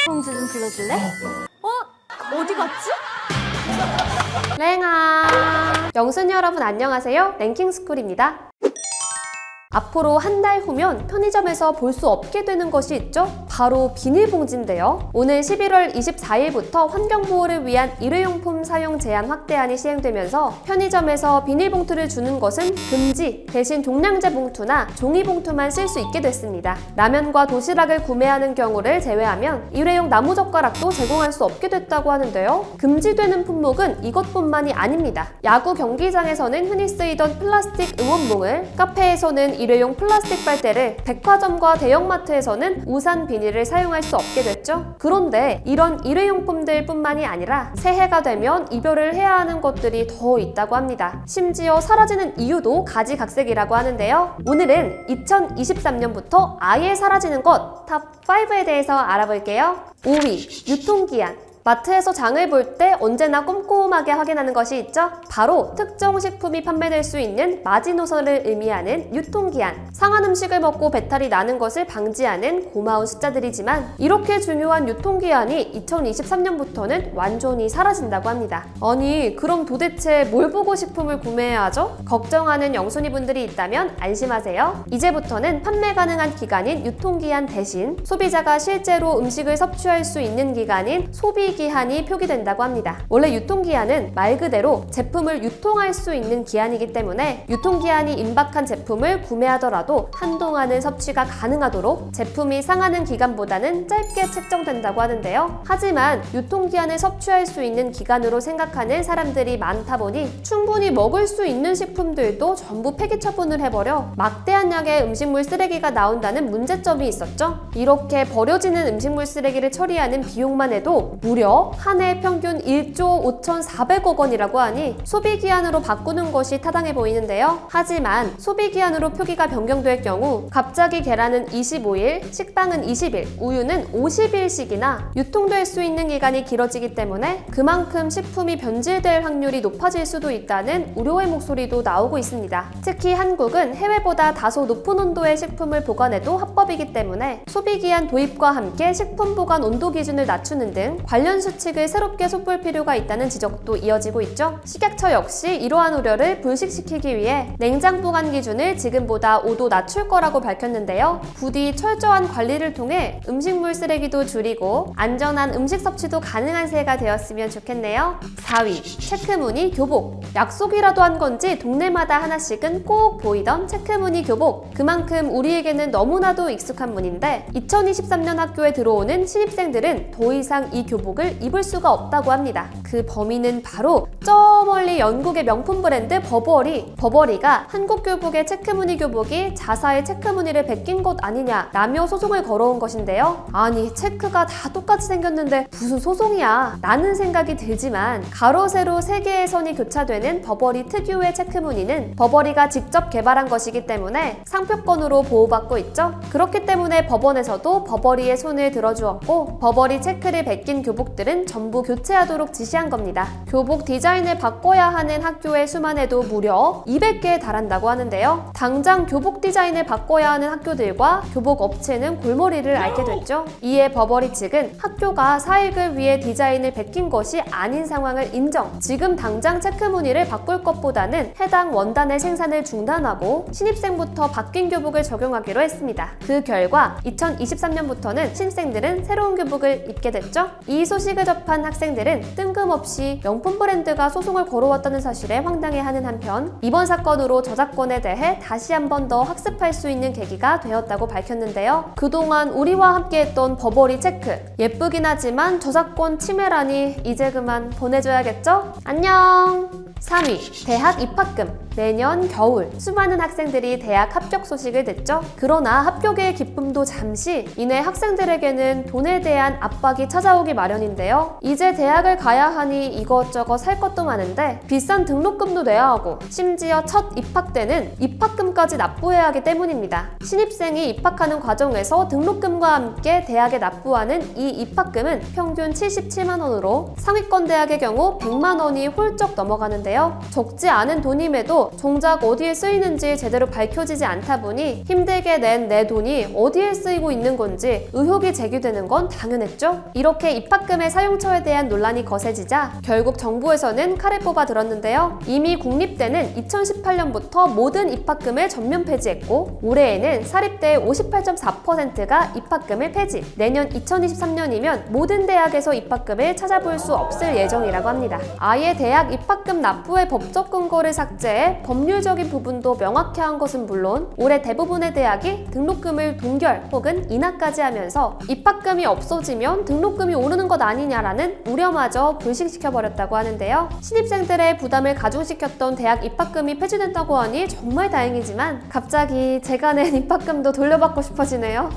봉지 좀 불러줄래? 어디 갔지? 랭아! 영순이 여러분 안녕하세요. 랭킹스쿨입니다. 앞으로 한 달 후면 편의점에서 볼 수 없게 되는 것이 있죠? 바로 비닐봉지인데요. 오늘 11월 24일부터 환경보호를 위한 일회용품 사용 제한 확대안이 시행되면서 편의점에서 비닐봉투를 주는 것은 금지, 대신 종량제 봉투나 종이봉투만 쓸 수 있게 됐습니다. 라면과 도시락을 구매하는 경우를 제외하면 일회용 나무젓가락도 제공할 수 없게 됐다고 하는데요. 금지되는 품목은 이것뿐만이 아닙니다. 야구 경기장에서는 흔히 쓰이던 플라스틱 응원봉을, 카페에서는 일회용 플라스틱 빨대를, 백화점과 대형마트에서는 우산 비닐을 사용할 수 없게 됐죠. 그런데 이런 일회용품들 뿐만이 아니라 새해가 되면 이별을 해야 하는 것들이 더 있다고 합니다. 심지어 사라지는 이유도 가지각색이라고 하는데요. 오늘은 2023년부터 아예 사라지는 것 탑5에 대해서 알아볼게요. 5위, 유통기한. 마트에서 장을 볼 때 언제나 꼼꼼하게 확인하는 것이 있죠? 바로 특정 식품이 판매될 수 있는 마지노선을 의미하는 유통기한. 상한 음식을 먹고 배탈이 나는 것을 방지하는 고마운 숫자들이지만 이렇게 중요한 유통기한이 2023년부터는 완전히 사라진다고 합니다. 아니, 그럼 도대체 뭘 보고 식품을 구매해야 하죠? 걱정하는 영순이 분들이 있다면 안심하세요. 이제부터는 판매 가능한 기간인 유통기한 대신 소비자가 실제로 음식을 섭취할 수 있는 기간인 소비기한이 표기된다고 합니다. 원래 유통기한은 말 그대로 제품을 유통할 수 있는 기한이기 때문에 유통기한이 임박한 제품을 구매하더라도 한동안은 섭취가 가능하도록 제품이 상하는 기간보다는 짧게 책정된다고 하는데요. 하지만 유통기한을 섭취할 수 있는 기간으로 생각하는 사람들이 많다 보니 충분히 먹을 수 있는 식품들도 전부 폐기 처분을 해버려 막대한 양의 음식물 쓰레기가 나온다는 문제점이 있었죠. 이렇게 버려지는 음식물 쓰레기를 처리하는 비용만 해도 무려 한 해 평균 1조 5,400억 원이라고 하니 소비기한으로 바꾸는 것이 타당해 보이는데요. 하지만 소비기한으로 표기가 변경될 경우 갑자기 계란은 25일, 식빵은 20일, 우유는 50일씩이나 유통될 수 있는 기간이 길어지기 때문에 그만큼 식품이 변질될 확률이 높아질 수도 있다는 우려의 목소리도 나오고 있습니다. 특히 한국은 해외보다 다소 높은 온도의 식품을 보관해도 합법이기 때문에 소비기한 도입과 함께 식품 보관 온도 기준을 낮추는 등 관련 수칙을 새롭게 손볼 필요가 있다는 지적도 이어지고 있죠. 식약처 역시 이러한 우려를 불식시키기 위해 냉장 보관 기준을 지금보다 5도 낮출 거라고 밝혔는데요. 부디 철저한 관리를 통해 음식물 쓰레기도 줄이고 안전한 음식 섭취도 가능한 새해가 되었으면 좋겠네요. 4위, 체크무늬 교복. 약속이라도 한 건지 동네마다 하나씩은 꼭 보이던 체크무늬 교복. 그만큼 우리에게는 너무나도 익숙한 무늬인데 2023년 학교에 들어오는 신입생들은 더 이상 이 교복을 입을 수가 없다고 합니다. 그 범인은 바로 저 멀리 영국의 명품 브랜드 버버리. 버버리가 한국 교복의 체크무늬 교복이 자사의 체크무늬를 베낀 것 아니냐 라며 소송을 걸어온 것인데요. 아니, 체크가 다 똑같이 생겼는데 무슨 소송이야 라는 생각이 들지만 가로 세로 3개의 선이 교차되는 버버리 특유의 체크무늬는 버버리가 직접 개발한 것이기 때문에 상표권으로 보호받고 있죠. 그렇기 때문에 법원에서도 버버리의 손을 들어주었고 버버리 체크를 베낀 교복들은 전부 교체하도록 지시한 겁니다. 교복 디자인을 바꿔야 하는 학교의 수만 해도 무려 200개에 달한다고 하는데요. 당장 교복 디자인을 바꿔야 하는 학교들과 교복 업체는 골머리를 앓게 됐죠. 이에 버버리 측은 학교가 사익을 위해 디자인을 베낀 것이 아닌 상황을 인정, 지금 당장 체크무늬를 바꿀 것보다는 해당 원단의 생산을 중단하고 신입생부터 바뀐 교복을 적용하기로 했습니다. 그 결과 2023년부터는 신입생들은 새로운 교복을 입게 됐죠. 이 소식을 접한 학생들은 뜬금없이 명품 브랜드가 소송을 걸어왔다는 사실에 황당해하는 한편 이번 사건으로 저작권에 대해 다시 한 번 더 학습할 수 있는 계기가 되었다고 밝혔는데요. 그동안 우리와 함께했던 버버리 체크, 예쁘긴 하지만 저작권 침해라니 이제 그만 보내줘야겠죠? 안녕! 3위, 대학 입학금. 내년 겨울 수많은 학생들이 대학 합격 소식을 듣죠. 그러나 합격의 기쁨도 잠시, 이내 학생들에게는 돈에 대한 압박이 찾아오기 마련인데요. 이제 대학을 가야 하니 이것저것 살 것도 많은데 비싼 등록금도 내야 하고 심지어 첫 입학 때는 입학금까지 납부해야 하기 때문입니다. 신입생이 입학하는 과정에서 등록금과 함께 대학에 납부하는 이 입학금은 평균 77만 원으로 상위권 대학의 경우 100만 원이 훌쩍 넘어가는데요. 있는데요. 적지 않은 돈임에도 정작 어디에 쓰이는지 제대로 밝혀지지 않다 보니 힘들게 낸 내 돈이 어디에 쓰이고 있는 건지 의혹이 제기되는 건 당연했죠. 이렇게 입학금의 사용처에 대한 논란이 거세지자 결국 정부에서는 칼을 뽑아 들었는데요. 이미 국립대는 2018년부터 모든 입학금을 전면 폐지했고 올해에는 사립대의 58.4%가 입학금을 폐지, 내년 2023년이면 모든 대학에서 입학금을 찾아볼 수 없을 예정이라고 합니다. 아예 대학 입학금 납부의 법적 근거를 삭제해 법률적인 부분도 명확히 한 것은 물론 올해 대부분의 대학이 등록금을 동결 혹은 인하까지 하면서 입학금이 없어지면 등록금이 오르는 것 아니냐라는 우려마저 불식시켜버렸다고 하는데요. 신입생들의 부담을 가중시켰던 대학 입학금이 폐지된다고 하니 정말 다행이지만 갑자기 제가 낸 입학금도 돌려받고 싶어지네요.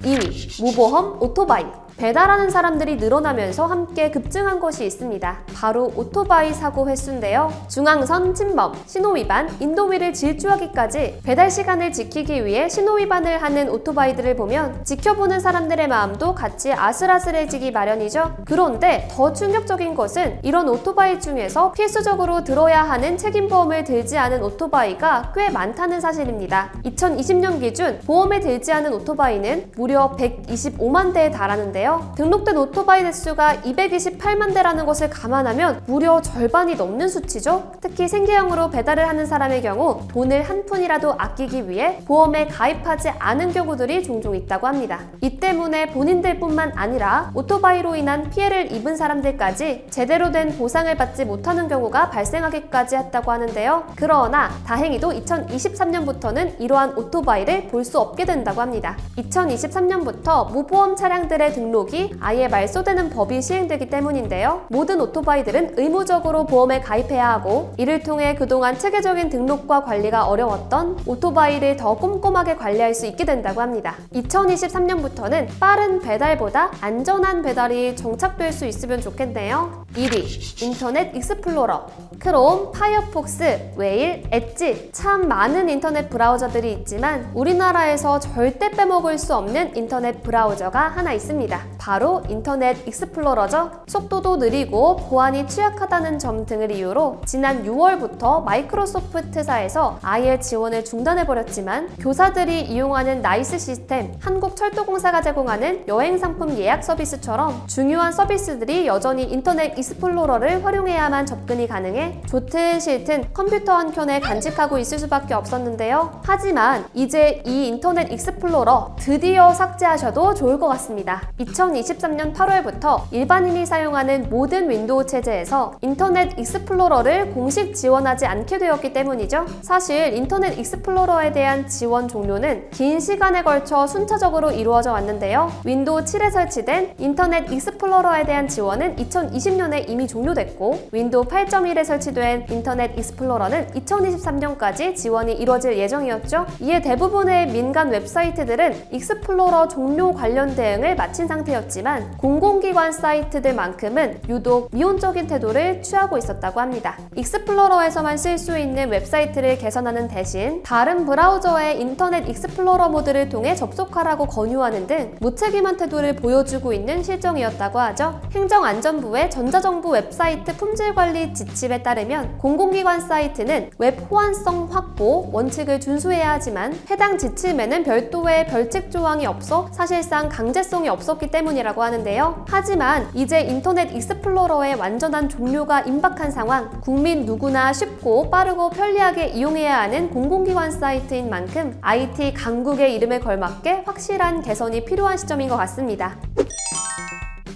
2위, 무보험 오토바이. 배달하는 사람들이 늘어나면서 함께 급증한 것이 있습니다. 바로 오토바이 사고 횟수인데요. 중앙선 침범, 신호위반, 인도위를 질주하기까지 배달 시간을 지키기 위해 신호위반을 하는 오토바이들을 보면 지켜보는 사람들의 마음도 같이 아슬아슬해지기 마련이죠. 그런데 더 충격적인 것은 이런 오토바이 중에서 필수적으로 들어야 하는 책임보험을 들지 않은 오토바이가 꽤 많다는 사실입니다. 2020년 기준 보험에 들지 않은 오토바이는 무려 125만 대에 달하는데요. 등록된 오토바이 대수가 228만 대라는 것을 감안하면 무려 절반이 넘는 수치죠. 특히 생계형으로 배달을 하는 사람의 경우 돈을 한 푼이라도 아끼기 위해 보험에 가입하지 않은 경우들이 종종 있다고 합니다. 이 때문에 본인들뿐만 아니라 오토바이로 인한 피해를 입은 사람들까지 제대로 된 보상을 받지 못하는 경우가 발생하기까지 했다고 하는데요. 그러나 다행히도 2023년부터는 이러한 오토바이를 볼 수 없게 된다고 합니다. 2023년부터 무보험 차량들의 등록이 아예 말소되는 법이 시행되기 때문인데요. 모든 오토바이들은 의무적으로 보험에 가입해야 하고 이를 통해 그동안 체계적인 등록과 관리가 어려웠던 오토바이를 더 꼼꼼하게 관리할 수 있게 된다고 합니다. 2023년부터는 빠른 배달보다 안전한 배달이 정착될 수 있으면 좋겠네요. 1위, 인터넷 익스플로러. 크롬, 파이어폭스, 웨일, 엣지 참 많은 인터넷 브라우저들이 있지만 우리나라에서 절대 빼먹을 수 없는 인터넷 브라우저가 하나 있습니다. 바로 인터넷 익스플로러죠. 속도도 느리고 보안이 취약하다는 점 등을 이유로 지난 6월부터 마이크로소프트사에서 아예 지원을 중단해버렸지만 교사들이 이용하는 나이스 시스템, 한국철도공사가 제공하는 여행상품 예약 서비스처럼 중요한 서비스들이 여전히 인터넷 익스플로러를 활용해야만 접근이 가능해 좋든 싫든 컴퓨터 한 켠에 간직하고 있을 수밖에 없었는데요. 하지만 이제 이 인터넷 익스플로러 드디어 삭제하셔도 좋을 것 같습니다. 2023년 8월부터 일반인이 사용하는 모든 윈도우 체제에서 인터넷 익스플로러를 공식 지원하지 않게 되었기 때문이죠. 사실 인터넷 익스플로러에 대한 지원 종료는 긴 시간에 걸쳐 순차적으로 이루어져 왔는데요. 윈도우 7에 설치된 인터넷 익스플로러에 대한 지원은 2020년에 이미 종료됐고 윈도우 8.1에 설치된 인터넷 익스플로러는 2023년까지 지원이 이루어질 예정이었죠. 이에 대부분의 민간 웹사이트들은 익스플로러 종료 관련 대응을 마친 상태였지만 공공기관 사이트들만큼은 유독 미온적인 태도를 취하고 있었다고 합니다. 익스플로러에서만 쓸 수 있는 웹사이트를 개선하는 대신 다른 브라우저의 인터넷 익스플로러 모드를 통해 접속하라고 권유하는 등 무책임한 태도를 보여주고 있는 실정이었다고 하죠. 행정안전부의 전자정부 웹사이트 품질관리 지침에 따르면 공공기관 사이트는 웹 호환성 확보 원칙을 준수해야 하지만 해당 지침에는 별도의 벌칙 조항이 없어 사실상 강제성이 없었기 때문이라고 하는데요. 하지만 이제 인터넷 익스플로러의 완전한 종료가 임박한 상황, 국민 누구나 쉽고 빠르고 편리하게 이용해야 하는 공공기관 사이트인 만큼 IT 강국의 이름에 걸맞게 확실한 개선이 필요한 시점인 것 같습니다.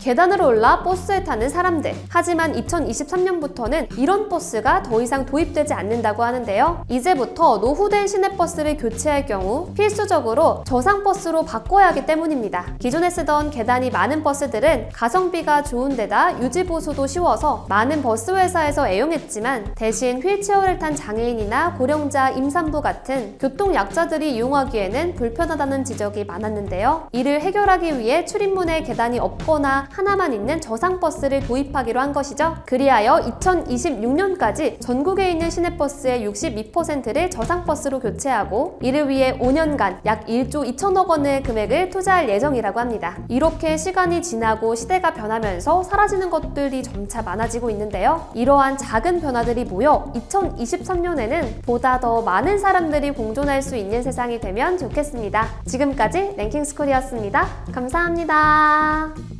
계단으로 올라 버스에 타는 사람들. 하지만 2023년부터는 이런 버스가 더 이상 도입되지 않는다고 하는데요. 이제부터 노후된 시내버스를 교체할 경우 필수적으로 저상버스로 바꿔야 하기 때문입니다. 기존에 쓰던 계단이 많은 버스들은 가성비가 좋은 데다 유지보수도 쉬워서 많은 버스 회사에서 애용했지만 대신 휠체어를 탄 장애인이나 고령자, 임산부 같은 교통약자들이 이용하기에는 불편하다는 지적이 많았는데요. 이를 해결하기 위해 출입문에 계단이 없거나 하나만 있는 저상버스를 도입하기로 한 것이죠. 그리하여 2026년까지 전국에 있는 시내버스의 62%를 저상버스로 교체하고 이를 위해 5년간 약 1조 2천억 원의 금액을 투자할 예정이라고 합니다. 이렇게 시간이 지나고 시대가 변하면서 사라지는 것들이 점차 많아지고 있는데요. 이러한 작은 변화들이 모여 2023년에는 보다 더 많은 사람들이 공존할 수 있는 세상이 되면 좋겠습니다. 지금까지 랭킹스쿨이었습니다. 감사합니다.